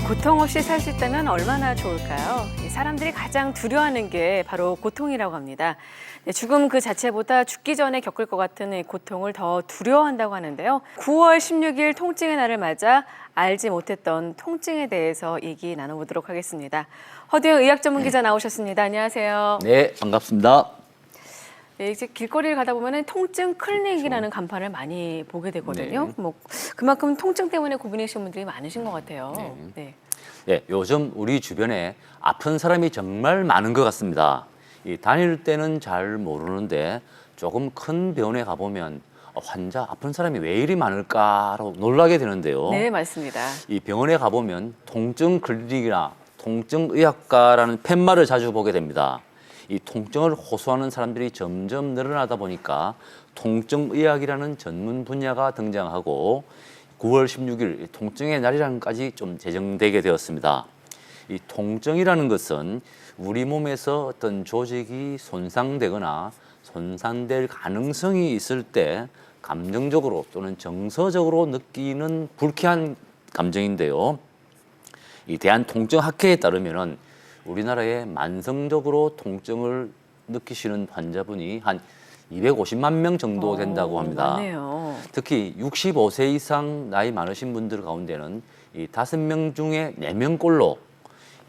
고통 없이 살 수 있다면 얼마나 좋을까요? 사람들이 가장 두려워하는 게 바로 고통이라고 합니다. 죽음 그 자체보다 죽기 전에 겪을 것 같은 고통을 더 두려워한다고 하는데요. 9월 16일 통증의 날을 맞아 알지 못했던 통증에 대해서 얘기 나눠보도록 하겠습니다. 허두영 의학 전문 기자 나오셨습니다. 안녕하세요. 네, 반갑습니다. 네, 이제 길거리를 가다 보면 통증 클리닉이라는 간판을 많이 보게 되거든요. 네. 그만큼 통증 때문에 고민이신 분들이 많으신 것 같아요. 네. 네, 요즘 우리 주변에 아픈 사람이 정말 많은 것 같습니다. 다닐 때는 잘 모르는데 조금 큰 병원에 가보면 환자, 아픈 사람이 왜 이리 많을까로 놀라게 되는데요. 네, 맞습니다. 이 병원에 가보면 통증 클리닉이나 통증의학과라는 팻말을 자주 보게 됩니다. 이 통증을 호소하는 사람들이 점점 늘어나다 보니까 통증의학이라는 전문 분야가 등장하고 9월 16일 통증의 날이라는까지 좀 제정되게 되었습니다. 이 통증이라는 것은 우리 몸에서 어떤 조직이 손상되거나 손상될 가능성이 있을 때 감정적으로 또는 정서적으로 느끼는 불쾌한 감정인데요. 이 대한통증학회에 따르면은 우리나라에 만성적으로 통증을 느끼시는 환자분이 한 250만 명 정도 된다고 합니다. 많네요. 특히 65세 이상 나이 많으신 분들 가운데는 이 5명 중에 4명꼴로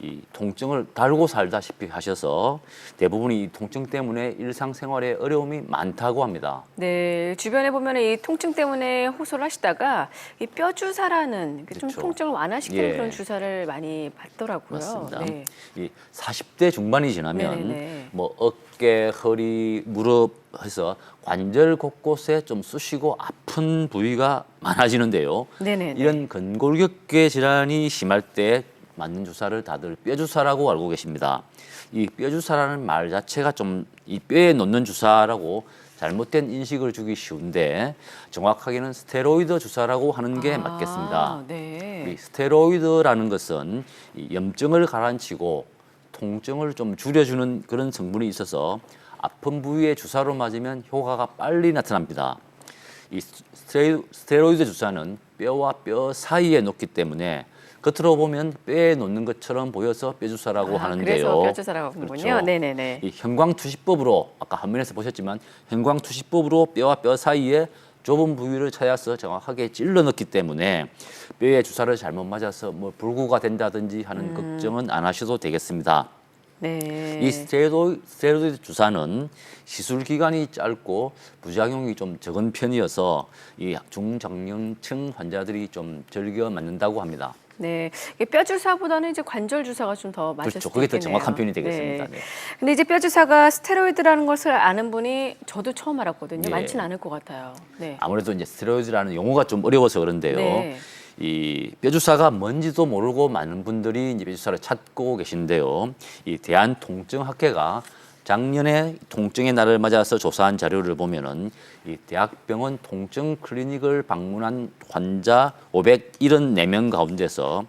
이 통증을 달고 살다시피 하셔서 대부분이 이 통증 때문에 일상생활에 어려움이 많다고 합니다. 네, 주변에 보면 이 통증 때문에 호소를 하시다가 이 뼈 주사라는 좀 그렇죠. 통증을 완화시키는 예. 그런 주사를 많이 받더라고요. 맞습니다. 네. 이 40대 중반이 지나면 네네네. 뭐 어깨, 허리, 무릎 해서 관절 곳곳에 좀 쑤시고 아픈 부위가 많아지는데요. 네네네. 이런 근골격계 질환이 심할 때 맞는 주사를 다들 뼈주사라고 알고 계십니다. 이 뼈주사라는 말 자체가 좀 이 뼈에 놓는 주사라고 잘못된 인식을 주기 쉬운데 정확하게는 스테로이드 주사라고 하는 게 맞겠습니다. 네. 이 스테로이드라는 것은 이 염증을 가라앉히고 통증을 좀 줄여주는 그런 성분이 있어서 아픈 부위에 주사로 맞으면 효과가 빨리 나타납니다. 이 스테로이드 주사는 뼈와 뼈 사이에 놓기 때문에 겉으로 보면 뼈에 놓는 것처럼 보여서 뼈주사라고 하는데요. 그래서 뼈 주사라고 하는군요. 그렇죠. 네네네. 이 형광투시법으로 아까 화면에서 보셨지만 형광투시법으로 뼈와 뼈 사이에 좁은 부위를 찾아서 정확하게 찔러 넣기 때문에 뼈에 주사를 잘못 맞아서 뭐 불구가 된다든지 하는 걱정은 안 하셔도 되겠습니다. 네. 이 스테로이드 주사는 시술 기간이 짧고 부작용이 좀 적은 편이어서 이 중장년층 환자들이 좀 즐겨 맞는다고 합니다. 네, 이게 뼈 주사보다는 이제 관절 주사가 좀 더 맞을 그렇죠. 수도 그게 더 있겠네요. 정확한 표현이 되겠습니다. 네. 네. 근데 이제 뼈 주사가 스테로이드라는 것을 아는 분이 저도 처음 알았거든요. 예. 많지는 않을 것 같아요. 네. 아무래도 이제 스테로이드라는 용어가 좀 어려워서 그런데요. 네. 이 뼈주사가 뭔지도 모르고 많은 분들이 이제 뼈주사를 찾고 계신데요. 이 대한통증학회가 작년에 통증의 날을 맞아서 조사한 자료를 보면은 이 대학병원 통증 클리닉을 방문한 환자 574명 가운데서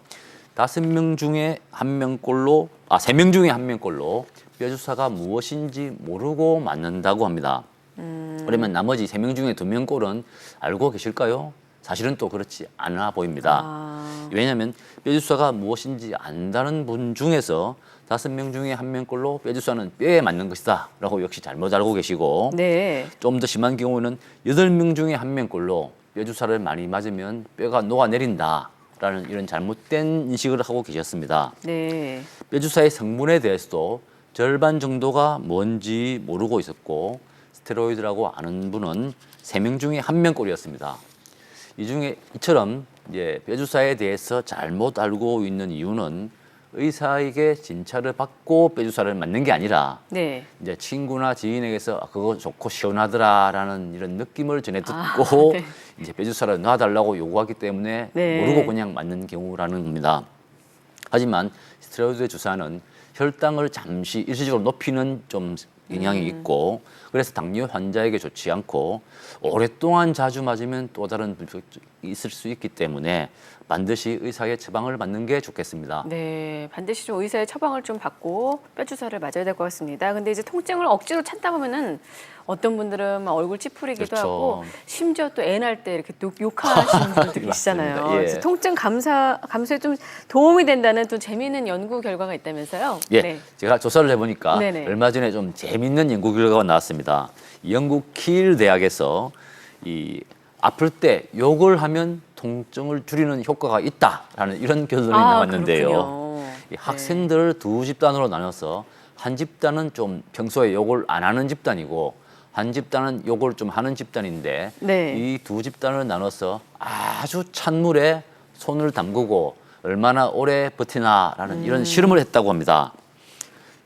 5명 중에 1명꼴로 3명 중에 1명꼴로 뼈주사가 무엇인지 모르고 맞는다고 합니다. 그러면 나머지 3명 중에 2명꼴은 알고 계실까요? 사실은 또 그렇지 않아 보입니다. 왜냐하면 뼈주사가 무엇인지 안다는 분 중에서 5명 중에 1명꼴로 뼈주사는 뼈에 맞는 것이다 라고 역시 잘못 알고 계시고 네. 좀 더 심한 경우는 8명 중에 1명꼴로 뼈주사를 많이 맞으면 뼈가 녹아내린다 라는 이런 잘못된 인식을 하고 계셨습니다. 네. 뼈주사의 성분에 대해서도 절반 정도가 뭔지 모르고 있었고 스테로이드라고 아는 분은 3명 중에 1명꼴이었습니다. 이 중에 이처럼 이제 뼈주사에 대해서 잘못 알고 있는 이유는 의사에게 진찰을 받고 뼈주사를 맞는 게 아니라 네. 이제 친구나 지인에게서 그거 좋고 시원하더라라는 이런 느낌을 전해 듣고 네. 이제 뼈주사를 놔달라고 요구하기 때문에 네. 모르고 그냥 맞는 경우라는 겁니다. 하지만 스테로이드 주사는 혈당을 잠시 일시적으로 높이는 좀 영향이 있고 그래서 당뇨 환자에게 좋지 않고 오랫동안 자주 맞으면 또 다른 분석이 있을 수 있기 때문에 반드시 의사의 처방을 받는 게 좋겠습니다. 네, 반드시 좀 의사의 처방을 좀 받고 뼈 주사를 맞아야 될 것 같습니다. 근데 이제 통증을 억지로 참다 보면은 어떤 분들은 막 얼굴 찌푸리기도 그렇죠. 하고 심지어 또 애 낳을 때 이렇게 또 욕하시는 분들이 계시잖아요. 맞습니다. 예. 그래서 통증 감소에 좀 도움이 된다는 또 재미있는 연구 결과가 있다면서요? 예, 네. 제가 조사를 해보니까 네네. 얼마 전에 좀 재밌는 연구 결과가 나왔습니다. 이 영국 킬 대학에서 이 아플 때 욕을 하면 통증을 줄이는 효과가 있다라는 이런 결론이 나왔는데요. 그렇군요. 이 학생들을 두 집단으로 나눠서 한 집단은 좀 평소에 욕을 안 하는 집단이고 한 집단은 욕을 좀 하는 집단인데 네. 이 두 집단을 나눠서 아주 찬물에 손을 담그고 얼마나 오래 버티나라는 이런 실험을 했다고 합니다.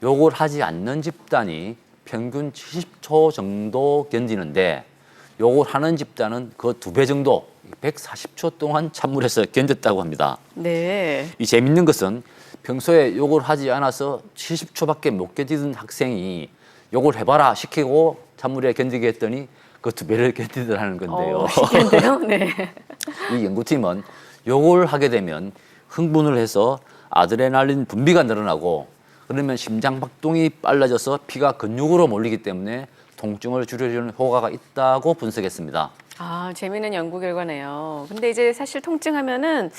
욕을 하지 않는 집단이 평균 70초 정도 견디는데 욕을 하는 집단은 그 2배 정도 140초 동안 찬물에서 견뎠다고 합니다. 네. 이 재밌는 것은 평소에 욕을 하지 않아서 70초밖에 못 견디던 학생이 욕을 해봐라 시키고 찬물에 견디게 했더니 그 2배를 견디더라는 건데요. 신기한데요? 네. 이 연구팀은 욕을 하게 되면 흥분을 해서 아드레날린 분비가 늘어나고 그러면 심장 박동이 빨라져서 피가 근육으로 몰리기 때문에 통증을 줄여주는 효과가 있다고 분석했습니다. 아, 재미있는 연구 결과네요. 근데 이제 사실 통증하면은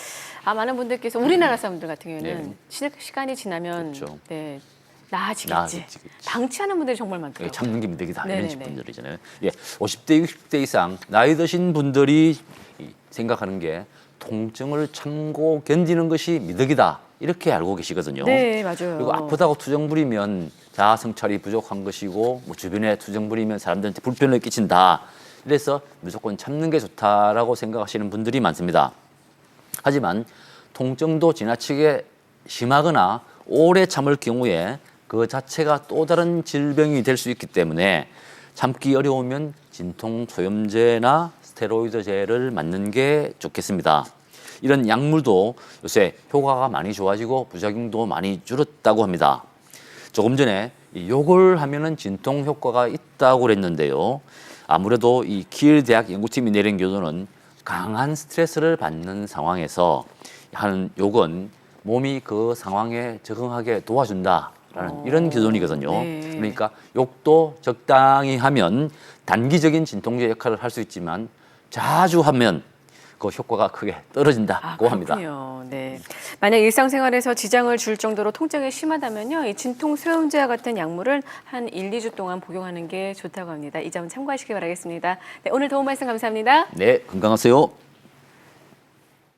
많은 분들께서 우리나라 사람들 같은 경우에는 시간이 지나면 그렇죠. 네, 나아지겠지. 나아지겠지. 방치하는 분들이 정말 많더라고요. 참는 게 미덕이다 이런 네네네. 분들이잖아요. 예, 50대, 60대 이상 나이 드신 분들이 생각하는 게 통증을 참고 견디는 것이 미덕이다 이렇게 알고 계시거든요. 네, 맞아요. 그리고 아프다고 투정 부리면 자아 성찰이 부족한 것이고 뭐 주변에 투정 부리면 사람들한테 불편을 끼친다. 그래서 무조건 참는 게 좋다라고 생각하시는 분들이 많습니다. 하지만 통증도 지나치게 심하거나 오래 참을 경우에 그 자체가 또 다른 질병이 될 수 있기 때문에 참기 어려우면 진통 소염제나 스테로이드제를 맞는 게 좋겠습니다. 이런 약물도 요새 효과가 많이 좋아지고 부작용도 많이 줄었다고 합니다. 조금 전에 이 욕을 하면은 진통 효과가 있다고 그랬는데요. 아무래도 이 킬 대학 연구팀이 내린 결론은 강한 스트레스를 받는 상황에서 하는 욕은 몸이 그 상황에 적응하게 도와준다라는 이런 결론이거든요. 네. 그러니까 욕도 적당히 하면 단기적인 진통제 역할을 할 수 있지만 자주 하면 그 효과가 크게 떨어진다고 합니다. 그렇군요. 네. 만약 일상생활에서 지장을 줄 정도로 통증이 심하다면요, 이 진통 소염제와 같은 약물을 한 1, 2주 동안 복용하는 게 좋다고 합니다. 이 점 참고하시기 바라겠습니다. 네, 오늘 도움 말씀 감사합니다. 네, 건강하세요.